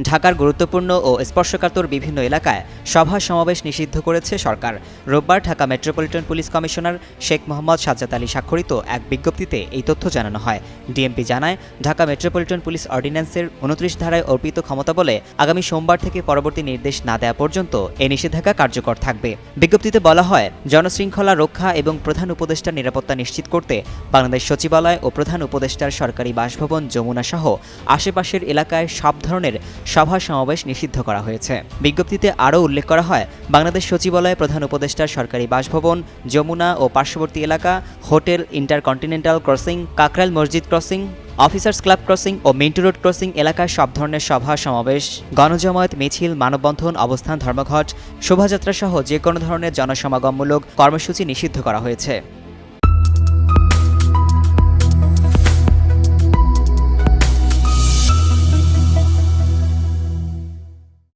ঢাকার গুরুত্বপূর্ণ ও স্পর্শকাতর বিভিন্ন এলাকায় সভা সমাবেশ নিষিদ্ধ করেছে সরকার। রোববার Dhaka metropolitan police commissioner Sheikh Mohammad Sajjad Ali স্বাক্ষরিত এক বিজ্ঞপ্তিতে এই তথ্য জানানো হয়। ডিএমপি জানায়, ঢাকা মেট্রোপলিটন পুলিশ অর্ডিন্যান্সের 29 ধারায় অর্পিত ক্ষমতা বলে আগামী সোমবার থেকে পরবর্তী নির্দেশ না দেওয়া পর্যন্ত এই নিষেধাজ্ঞা কার্যকর থাকবে। বিজ্ঞপ্তিতে বলা হয়, জনশৃঙ্খলা রক্ষা এবং প্রধান উপদেষ্টার নিরাপত্তা নিশ্চিত করতে বাংলাদেশ সচিবালয় ও প্রধান উপদেষ্টার সরকারি বাসভবন যমুনা সহ আশেপাশের এলাকায় সব ধরনের সভা সমাবেশ নিষিদ্ধ করা হয়েছে। বিজ্ঞপ্তিতে আরও উল্লেখ করা হয়, বাংলাদেশ সচিবালয়, প্রধান উপদেষ্টার সরকারি বাসভবন যমুনা ও পার্শ্ববর্তী এলাকা, হোটেল, ইন্টারকন্টিনেন্টাল ক্রসিং, কাকরাইল মসজিদ ক্রসিং, অফিসার্স ক্লাব ক্রসিং ও মিন্টু রোড ক্রসিং এলাকায় সব ধরনের সভা সমাবেশ, গণজমায়েত, মিছিল, মানববন্ধন, অবস্থান, ধর্মঘট, শোভাযাত্রা সহ যে কোনো ধরনের জনসমাগমমূলক কর্মসূচি নিষিদ্ধ করা হয়েছে।